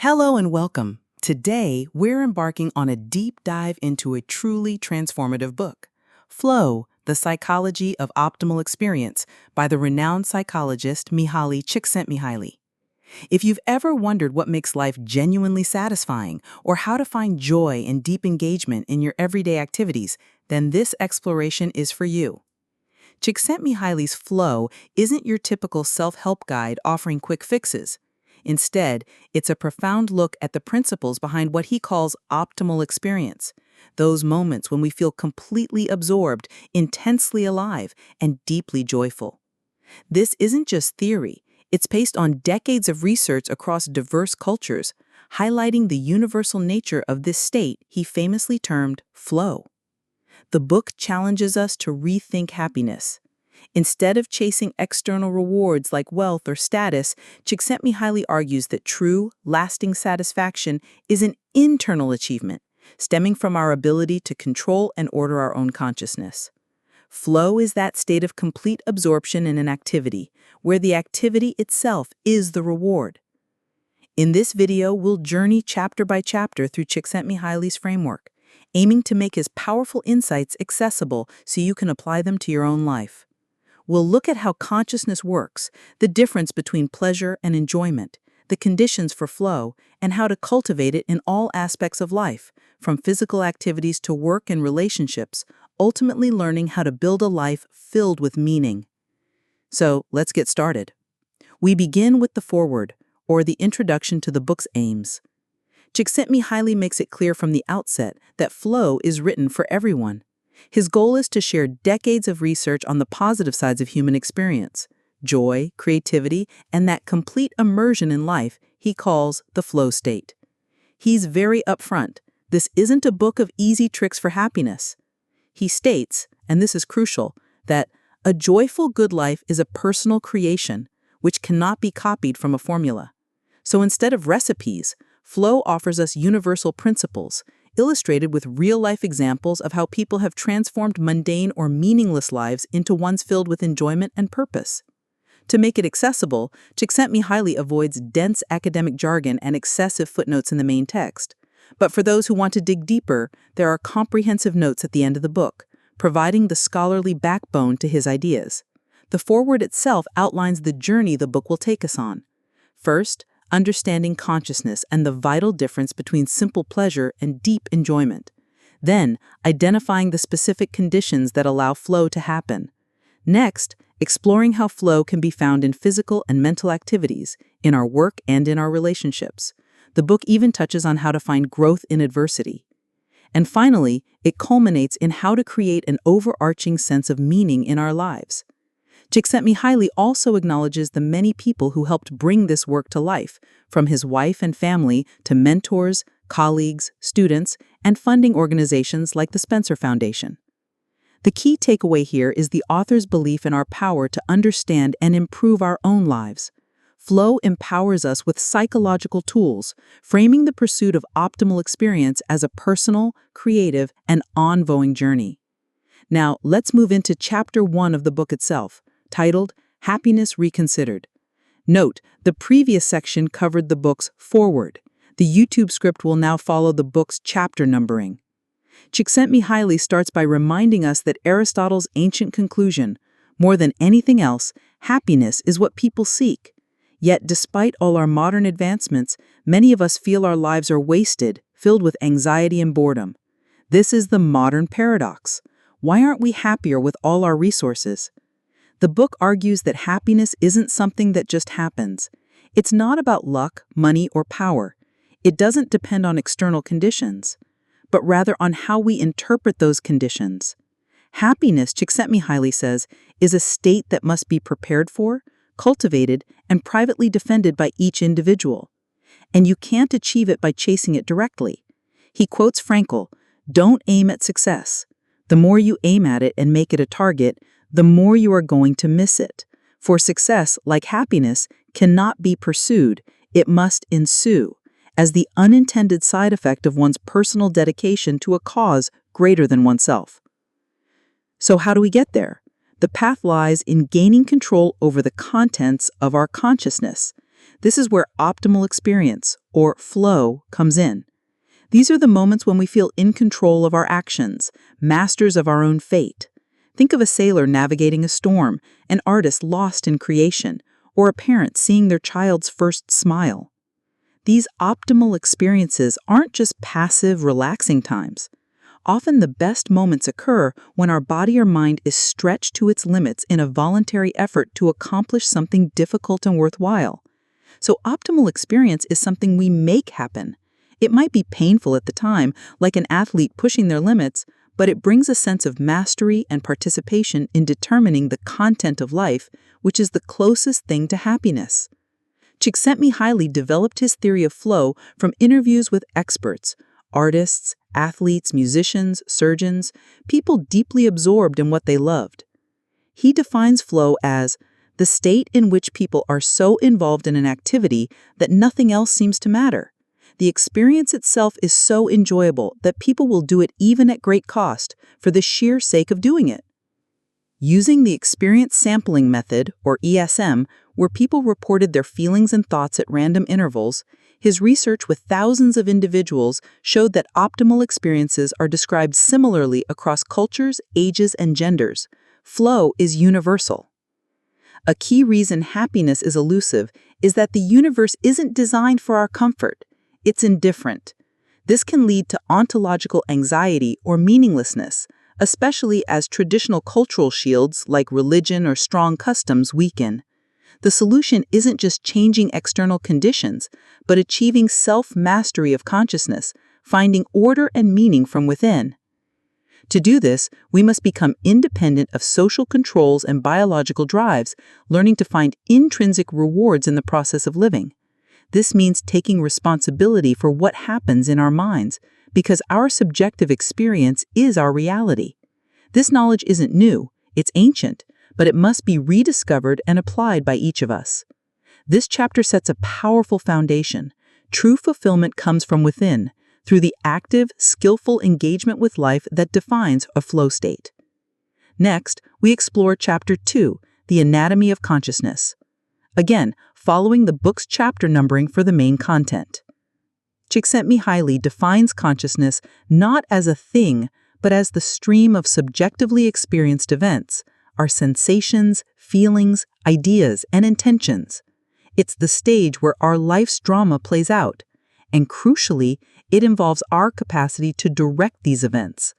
Hello and welcome. Today, we're embarking on a deep dive into a truly transformative book, Flow, The Psychology of Optimal Experience by the renowned psychologist Mihaly Csikszentmihalyi. If you've ever wondered what makes life genuinely satisfying or how to find joy and deep engagement in your everyday activities, then this exploration is for you. Csikszentmihalyi's Flow isn't your typical self-help guide offering quick fixes. Instead, it's a profound look at the principles behind what he calls optimal experience, those moments when we feel completely absorbed, intensely alive, and deeply joyful. This isn't just theory, it's based on decades of research across diverse cultures, highlighting the universal nature of this state he famously termed flow. The book challenges us to rethink happiness. Instead of chasing external rewards like wealth or status, Csikszentmihalyi argues that true, lasting satisfaction is an internal achievement, stemming from our ability to control and order our own consciousness. Flow is that state of complete absorption in an activity, where the activity itself is the reward. In this video, we'll journey chapter by chapter through Csikszentmihalyi's framework, aiming to make his powerful insights accessible so you can apply them to your own life. We'll look at how consciousness works, the difference between pleasure and enjoyment, the conditions for flow, and how to cultivate it in all aspects of life, from physical activities to work and relationships, ultimately learning how to build a life filled with meaning. So, let's get started. We begin with the foreword, or the introduction to the book's aims. Csikszentmihalyi makes it clear from the outset that flow is written for everyone. His goal is to share decades of research on the positive sides of human experience, joy, creativity, and that complete immersion in life he calls the flow state. He's very upfront. This isn't a book of easy tricks for happiness. He states, and this is crucial, that a joyful good life is a personal creation which cannot be copied from a formula. So instead of recipes, Flow offers us universal principles, illustrated with real-life examples of how people have transformed mundane or meaningless lives into ones filled with enjoyment and purpose. To make it accessible, Csikszentmihalyi avoids dense academic jargon and excessive footnotes in the main text. But for those who want to dig deeper, there are comprehensive notes at the end of the book, providing the scholarly backbone to his ideas. The foreword itself outlines the journey the book will take us on. First, understanding consciousness and the vital difference between simple pleasure and deep enjoyment. Then, identifying the specific conditions that allow flow to happen. Next, exploring how flow can be found in physical and mental activities, in our work and in our relationships. The book even touches on how to find growth in adversity. And finally, it culminates in how to create an overarching sense of meaning in our lives. Csikszentmihalyi also acknowledges the many people who helped bring this work to life, from his wife and family to mentors, colleagues, students, and funding organizations like the Spencer Foundation. The key takeaway here is the author's belief in our power to understand and improve our own lives. Flow empowers us with psychological tools, framing the pursuit of optimal experience as a personal, creative, and ongoing journey. Now, let's move into Chapter 1 of the book itself, titled Happiness Reconsidered. Note, the previous section covered the book's foreword. The YouTube script will now follow the book's chapter numbering. Csikszentmihalyi starts by reminding us that Aristotle's ancient conclusion, more than anything else, happiness is what people seek. Yet, despite all our modern advancements, many of us feel our lives are wasted, filled with anxiety and boredom. This is the modern paradox. Why aren't we happier with all our resources? The book argues that happiness isn't something that just happens. It's not about luck, money, or power. It doesn't depend on external conditions, but rather on how we interpret those conditions. Happiness, Csikszentmihalyi says, is a state that must be prepared for, cultivated, and privately defended by each individual. And you can't achieve it by chasing it directly. He quotes Frankl, "Don't aim at success. The more you aim at it and make it a target, the more you are going to miss it. For success, like happiness, cannot be pursued, it must ensue, as the unintended side effect of one's personal dedication to a cause greater than oneself." So how do we get there? The path lies in gaining control over the contents of our consciousness. This is where optimal experience, or flow, comes in. These are the moments when we feel in control of our actions, masters of our own fate. Think of a sailor navigating a storm, an artist lost in creation, or a parent seeing their child's first smile. These optimal experiences aren't just passive, relaxing times. Often the best moments occur when our body or mind is stretched to its limits in a voluntary effort to accomplish something difficult and worthwhile. So optimal experience is something we make happen. It might be painful at the time, like an athlete pushing their limits, but it brings a sense of mastery and participation in determining the content of life, which is the closest thing to happiness. Csikszentmihalyi developed his theory of flow from interviews with experts, artists, athletes, musicians, surgeons, people deeply absorbed in what they loved. He defines flow as the state in which people are so involved in an activity that nothing else seems to matter. The experience itself is so enjoyable that people will do it even at great cost for the sheer sake of doing it. Using the experience sampling method, or ESM, where people reported their feelings and thoughts at random intervals, his research with thousands of individuals showed that optimal experiences are described similarly across cultures, ages, and genders. Flow is universal. A key reason happiness is elusive is that the universe isn't designed for our comfort. It's indifferent. This can lead to ontological anxiety or meaninglessness, especially as traditional cultural shields like religion or strong customs weaken. The solution isn't just changing external conditions, but achieving self-mastery of consciousness, finding order and meaning from within. To do this, we must become independent of social controls and biological drives, learning to find intrinsic rewards in the process of living. This means taking responsibility for what happens in our minds, because our subjective experience is our reality. This knowledge isn't new, it's ancient, but it must be rediscovered and applied by each of us. This chapter sets a powerful foundation. True fulfillment comes from within, through the active, skillful engagement with life that defines a flow state. Next, we explore Chapter 2, The Anatomy of Consciousness. Again, following the book's chapter numbering for the main content. Csikszentmihalyi defines consciousness not as a thing, but as the stream of subjectively experienced events, our sensations, feelings, ideas, and intentions. It's the stage where our life's drama plays out, and crucially, it involves our capacity to direct these events.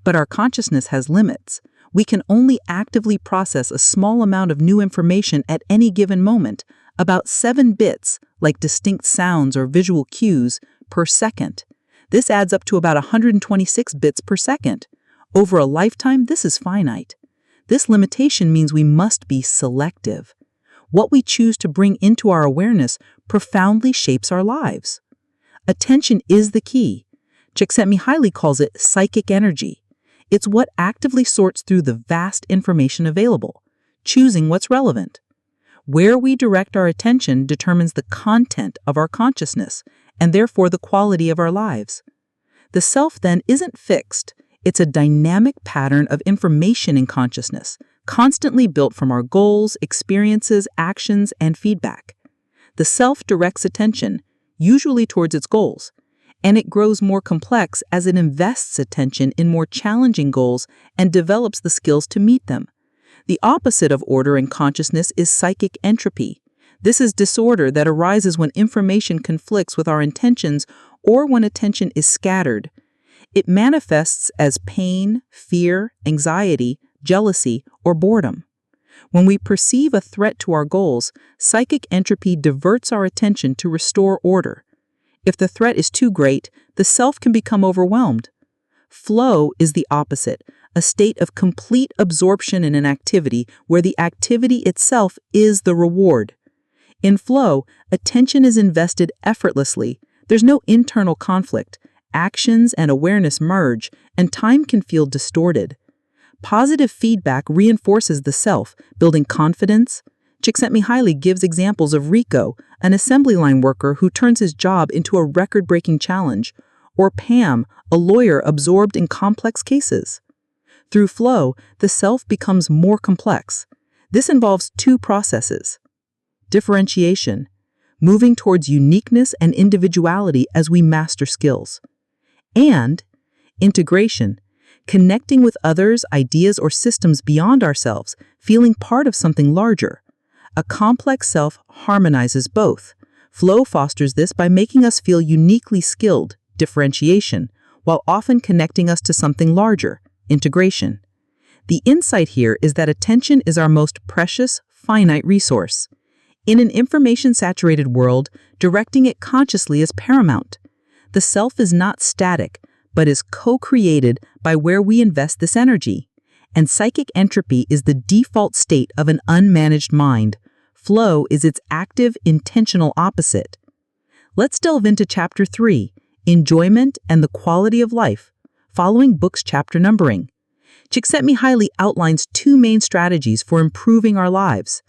But our consciousness has limits. We can only actively process a small amount of new information at any given moment, about 7 bits, like distinct sounds or visual cues, per second. This adds up to about 126 bits per second. Over a lifetime, this is finite. This limitation means we must be selective. What we choose to bring into our awareness profoundly shapes our lives. Attention is the key. Csikszentmihalyi calls it psychic energy. It's what actively sorts through the vast information available, choosing what's relevant. Where we direct our attention determines the content of our consciousness, and therefore the quality of our lives. The self, then, isn't fixed. It's a dynamic pattern of information in consciousness, constantly built from our goals, experiences, actions, and feedback. The self directs attention, usually towards its goals, and it grows more complex as it invests attention in more challenging goals and develops the skills to meet them. The opposite of order in consciousness is psychic entropy. This is disorder that arises when information conflicts with our intentions or when attention is scattered. It manifests as pain, fear, anxiety, jealousy, or boredom. When we perceive a threat to our goals, psychic entropy diverts our attention to restore order. If the threat is too great, the self can become overwhelmed. Flow is the opposite, a state of complete absorption in an activity where the activity itself is the reward. In flow, attention is invested effortlessly. There's no internal conflict. Actions and awareness merge, and time can feel distorted. Positive feedback reinforces the self, building confidence. Csikszentmihalyi gives examples of Rico, an assembly line worker who turns his job into a record-breaking challenge, or Pam, a lawyer absorbed in complex cases. Through flow, the self becomes more complex. This involves 2 processes. Differentiation. moving towards uniqueness and individuality as we master skills. And integration, connecting with others, ideas, or systems beyond ourselves, feeling part of something larger. A complex self harmonizes both. Flow fosters this by making us feel uniquely skilled, differentiation, while often connecting us to something larger, integration. The insight here is that attention is our most precious, finite resource. In an information-saturated world, directing it consciously is paramount. The self is not static, but is co-created by where we invest this energy. And psychic entropy is the default state of an unmanaged mind. Flow is its active, intentional opposite. Let's delve into Chapter 3, Enjoyment and the Quality of Life, following book's chapter numbering. Csikszentmihalyi outlines two main strategies for improving our lives: